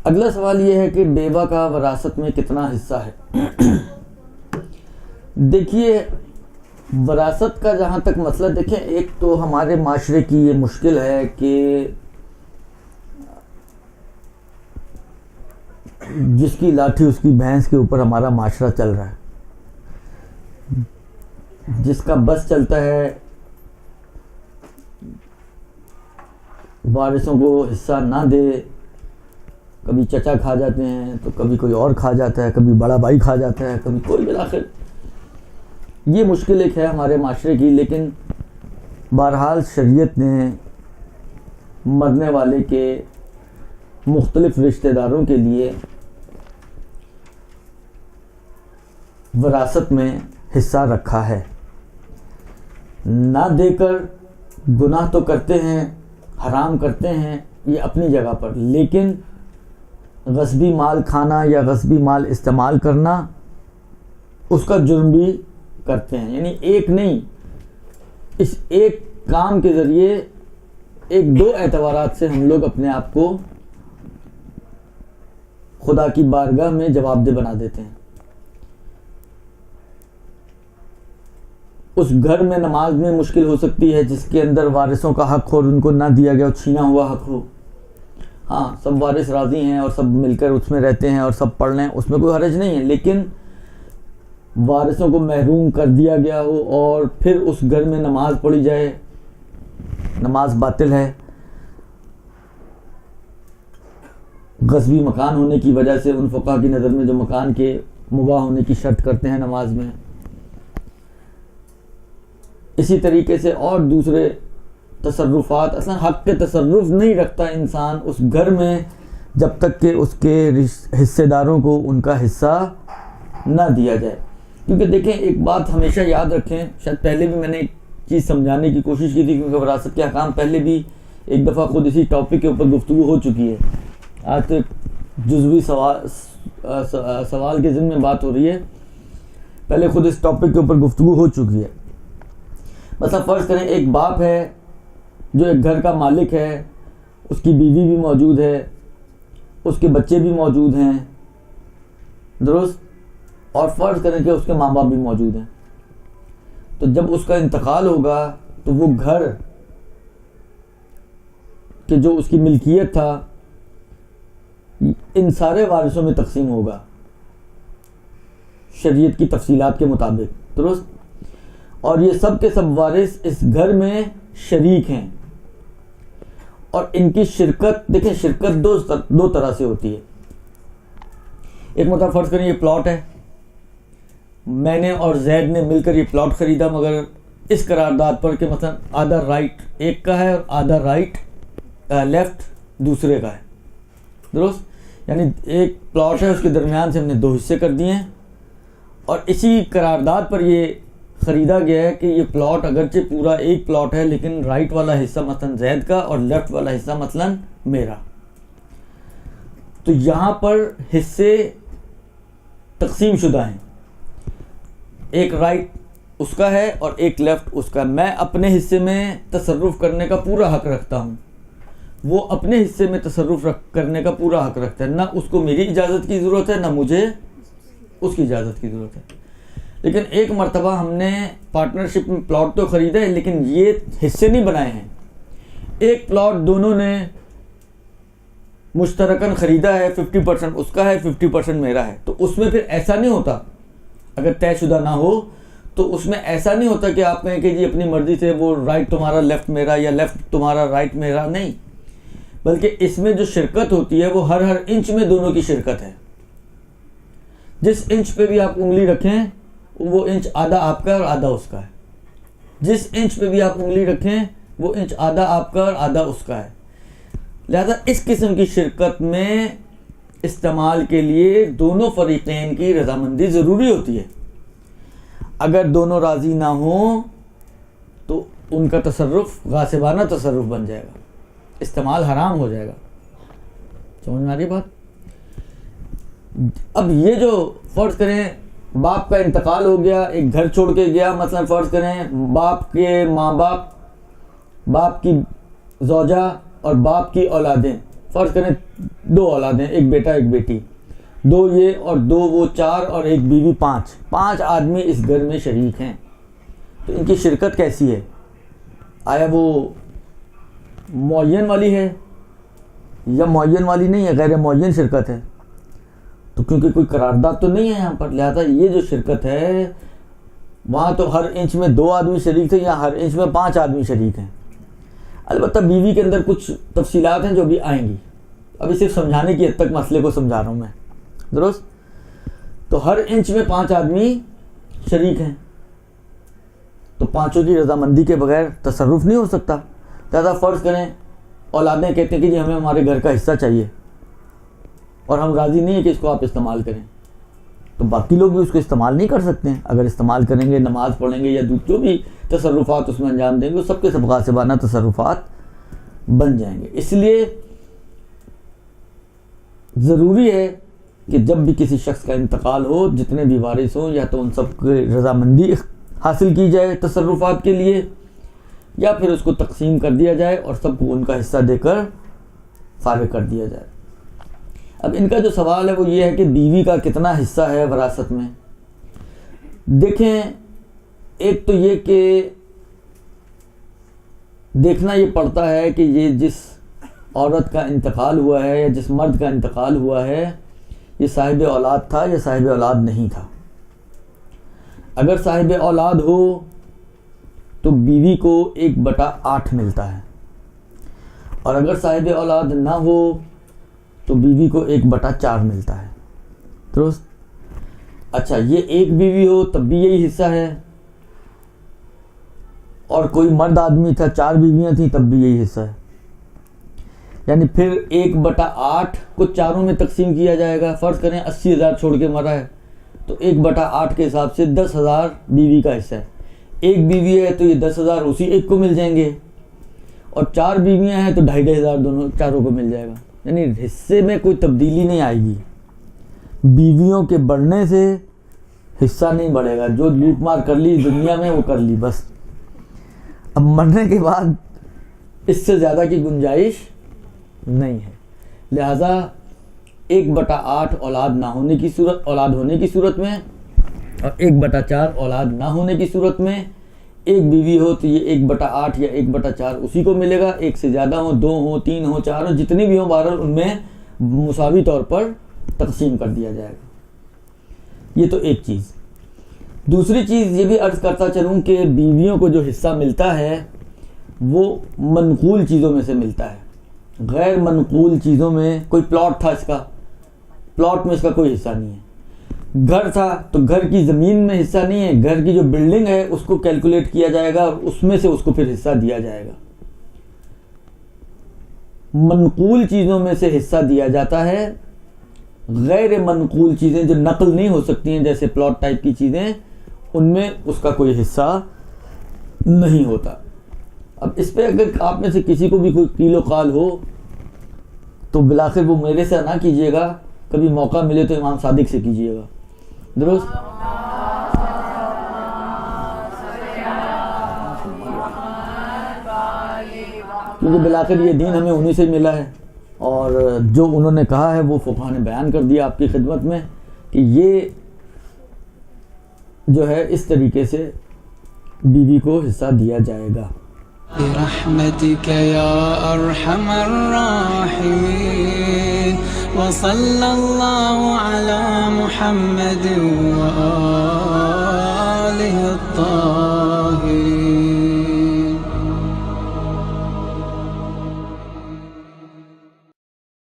اگلا سوال یہ ہے کہ بیوہ کا وراثت میں کتنا حصہ ہے؟ دیکھیے وراثت کا جہاں تک مسئلہ، دیکھیں ایک تو ہمارے معاشرے کی یہ مشکل ہے کہ جس کی لاٹھی اس کی بھینس کے اوپر ہمارا معاشرہ چل رہا ہے. جس کا بس چلتا ہے وارثوں کو حصہ نہ دے، کبھی چچا کھا جاتے ہیں تو کبھی کوئی اور کھا جاتا ہے، کبھی بڑا بھائی کھا جاتا ہے، کبھی کوئی. بالآخر یہ مشکل ایک ہے ہمارے معاشرے کی، لیکن بہرحال شریعت نے مرنے والے کے مختلف رشتہ داروں کے لیے وراثت میں حصہ رکھا ہے. نہ دے کر گناہ تو کرتے ہیں، حرام کرتے ہیں، یہ اپنی جگہ پر، لیکن غصبی مال کھانا یا غصبی مال استعمال کرنا اس کا جرم بھی کرتے ہیں. یعنی ایک نہیں، اس ایک کام کے ذریعے ایک دو اعتبارات سے ہم لوگ اپنے آپ کو خدا کی بارگاہ میں جواب دہ بنا دیتے ہیں. اس گھر میں نماز میں مشکل ہو سکتی ہے جس کے اندر وارثوں کا حق ہو اور ان کو نہ دیا گیا، چھینا ہوا حق ہو. ہاں سب وارث راضی ہیں اور سب مل کر اس میں رہتے ہیں اور سب پڑھ لیں، اس میں کوئی حرج نہیں ہے، لیکن وارثوں کو محروم کر دیا گیا ہو اور پھر اس گھر میں نماز پڑھی جائے، نماز باطل ہے. غصبی مکان ہونے کی وجہ سے ان فقہا کی نظر میں جو مکان کے مباح ہونے کی شرط کرتے ہیں نماز میں، اسی طریقے سے اور دوسرے تصرفات، اصلا حق کے تصرف نہیں رکھتا انسان اس گھر میں جب تک کہ اس کے حصے داروں کو ان کا حصہ نہ دیا جائے. کیونکہ دیکھیں ایک بات ہمیشہ یاد رکھیں، شاید پہلے بھی میں نے ایک چیز سمجھانے کی کوشش کی تھی، کیونکہ وراثت کے احکام پہلے بھی ایک دفعہ خود اسی ٹاپک کے اوپر گفتگو ہو چکی ہے. آج تو ایک جزوی سوال کے ضمن میں بات ہو رہی ہے، پہلے خود اس ٹاپک کے اوپر گفتگو ہو چکی ہے. مثلا فرض کریں ایک باپ ہے جو ایک گھر کا مالک ہے، اس کی بیوی بھی موجود ہے، اس کے بچے بھی موجود ہیں، درست، اور فرض کریں کہ اس کے ماں باپ بھی موجود ہیں. تو جب اس کا انتقال ہوگا تو وہ گھر کہ جو اس کی ملکیت تھا ان سارے وارثوں میں تقسیم ہوگا شریعت کی تفصیلات کے مطابق، درست. اور یہ سب کے سب وارث اس گھر میں شریک ہیں، اور ان کی شرکت، دیکھیں شرکت دو طرح سے ہوتی ہے. ایک مطلب فرض کریں یہ پلاٹ ہے، میں نے اور زید نے مل کر یہ پلاٹ خریدا، مگر اس قرارداد پر کہ مثلا آدھا رائٹ ایک کا ہے اور آدھا رائٹ لیفٹ دوسرے کا ہے، درست. یعنی ایک پلاٹ ہے، اس کے درمیان سے ہم نے دو حصے کر دیے ہیں، اور اسی قرارداد پر یہ خریدا گیا ہے کہ یہ پلاٹ اگرچہ پورا ایک پلاٹ ہے لیکن رائٹ والا حصہ مثلا زید کا اور لیفٹ والا حصہ مثلا میرا. تو یہاں پر حصے تقسیم شدہ ہیں، ایک رائٹ اس کا ہے اور ایک لیفٹ اس کا. میں اپنے حصے میں تصرف کرنے کا پورا حق رکھتا ہوں، وہ اپنے حصے میں تصرف کرنے کا پورا حق رکھتا ہے. نہ اس کو میری اجازت کی ضرورت ہے، نہ مجھے اس کی اجازت کی ضرورت ہے. لیکن ایک مرتبہ ہم نے پارٹنرشپ میں پلاٹ تو خریدا ہے لیکن یہ حصے نہیں بنائے ہیں. ایک پلاٹ دونوں نے مشترکاً خریدا ہے، 50% اس کا ہے، 50% میرا ہے. تو اس میں پھر ایسا نہیں ہوتا، اگر طے شدہ نہ ہو تو اس میں ایسا نہیں ہوتا کہ آپ کہیں کہ جی اپنی مرضی سے وہ رائٹ تمہارا لیفٹ میرا یا لیفٹ تمہارا رائٹ میرا، نہیں. بلکہ اس میں جو شرکت ہوتی ہے وہ ہر انچ میں دونوں کی شرکت ہے. جس انچ پہ بھی آپ انگلی رکھیں وہ انچ آدھا آپ کا اور آدھا اس کا ہے. جس انچ پہ بھی آپ انگلی رکھیں وہ انچ آدھا آپ کا اور آدھا اس کا ہے. لہذا اس قسم کی شرکت میں استعمال کے لیے دونوں فریقین کی رضامندی ضروری ہوتی ہے. اگر دونوں راضی نہ ہوں تو ان کا تصرف غاصبانہ تصرف بن جائے گا، استعمال حرام ہو جائے گا. سمجھ میں آ رہی بات؟ اب یہ جو فرض کریں باپ کا انتقال ہو گیا، ایک گھر چھوڑ کے گیا، مثلا فرض کریں باپ کے ماں باپ، باپ کی زوجہ اور باپ کی اولادیں، فرض کریں 2 اولادیں، ایک بیٹا ایک بیٹی، 2 یہ اور 2 وہ، 4 اور ایک بیوی، 5 آدمی اس گھر میں شریک ہیں. تو ان کی شرکت کیسی ہے؟ آیا وہ معین والی ہے یا معین والی نہیں ہے، غیر معین شرکت ہے؟ تو کیونکہ کوئی قرارداد تو نہیں ہے یہاں پر، لہذا یہ جو شرکت ہے وہاں تو ہر انچ میں 2 آدمی شریک تھے، یا ہر انچ میں 5 آدمی شریک ہیں. البتہ بیوی کے اندر کچھ تفصیلات ہیں جو بھی آئیں گی، ابھی صرف سمجھانے کی حد تک مسئلے کو سمجھا رہا ہوں میں، درست؟ تو ہر انچ میں 5 آدمی شریک ہیں، تو 5 کی رضامندی کے بغیر تصرف نہیں ہو سکتا. لہذا فرض کریں اولادیں کہتے ہیں کہ جی ہمیں ہمارے گھر کا حصہ چاہیے اور ہم راضی نہیں ہیں کہ اس کو آپ استعمال کریں، تو باقی لوگ بھی اس کو استعمال نہیں کر سکتے ہیں. اگر استعمال کریں گے، نماز پڑھیں گے یا جو بھی تصرفات اس میں انجام دیں گے، وہ سب کے سب غاصبانہ تصرفات بن جائیں گے. اس لیے ضروری ہے کہ جب بھی کسی شخص کا انتقال ہو، جتنے بھی وارث ہوں یا تو ان سب کی رضامندی حاصل کی جائے تصرفات کے لیے، یا پھر اس کو تقسیم کر دیا جائے اور سب کو ان کا حصہ دے کر فارغ کر دیا جائے. اب ان کا جو سوال ہے وہ یہ ہے کہ بیوی کا کتنا حصہ ہے وراثت میں. دیکھیں، ایک تو یہ کہ دیکھنا یہ پڑتا ہے کہ یہ جس عورت کا انتقال ہوا ہے یا جس مرد کا انتقال ہوا ہے، یہ صاحب اولاد تھا یا صاحب اولاد نہیں تھا. اگر صاحب اولاد ہو تو بیوی کو 1/8 ملتا ہے، اور اگر صاحب اولاد نہ ہو تو بیوی کو 1/4 ملتا ہے، درست؟ اچھا، یہ ایک بیوی ہو تب بھی یہی حصہ ہے، اور کوئی مرد آدمی تھا، 4 بیویاں تھیں تب بھی یہی حصہ ہے. یعنی پھر 1/8 کو 4 میں تقسیم کیا جائے گا. فرض کریں 80,000 چھوڑ کے مرا ہے تو 1/8 کے حساب سے 10,000 بیوی کا حصہ ہے. ایک بیوی ہے تو یہ 10,000 اسی ایک کو مل جائیں گے، اور 4 بیویاں ہیں تو 2,500 دونوں چاروں کو مل جائے گا. یعنی حصے میں کوئی تبدیلی نہیں آئے گی. بیویوں کے بڑھنے سے حصہ نہیں بڑھے گا. جو لوٹ مار کر لی دنیا میں وہ کر لی بس. اب مرنے کے بعد اس سے زیادہ کی گنجائش نہیں ہے. لہذا 1/8 اولاد نہ ہونے کی صورت، اولاد ہونے کی صورت میں، اور 1/4 اولاد نہ ہونے کی صورت میں، ایک بیوی ہو تو یہ 1/8 یا 1/4 اسی کو ملے گا. ایک سے زیادہ ہوں، 2 ہوں، 3 ہوں، 4 ہوں، جتنی بھی ہوں، بہرحال ان میں مساوی طور پر تقسیم کر دیا جائے گا. یہ تو ایک چیز. دوسری چیز یہ بھی عرض کرتا چلوں کہ بیویوں کو جو حصہ ملتا ہے وہ منقول چیزوں میں سے ملتا ہے. غیر منقول چیزوں میں، کوئی پلاٹ تھا اس کا، پلاٹ میں اس کا کوئی حصہ نہیں ہے. گھر تھا تو گھر کی زمین میں حصہ نہیں ہے، گھر کی جو بلڈنگ ہے اس کو کیلکولیٹ کیا جائے گا اور اس میں سے اس کو پھر حصہ دیا جائے گا. منقول چیزوں میں سے حصہ دیا جاتا ہے. غیر منقول چیزیں جو نقل نہیں ہو سکتی ہیں، جیسے پلاٹ ٹائپ کی چیزیں، ان میں اس کا کوئی حصہ نہیں ہوتا. اب اس پہ اگر آپ میں سے کسی کو بھی کوئی قیل و قال ہو تو بالآخر وہ میرے سے نہ کیجیے گا، کبھی موقع ملے تو امام صادق سے کیجیے گا، درست؟ کیونکہ بالآخر یہ دین ہمیں انہی سے ملا ہے، اور جو انہوں نے کہا ہے وہ فقہا نے بیان کر دیا آپ کی خدمت میں کہ یہ جو ہے اس طریقے سے بیوی کو حصہ دیا جائے گا. برحمتك يا أرحم الراحمين وصلى الله على محمد وآله الطاهرين.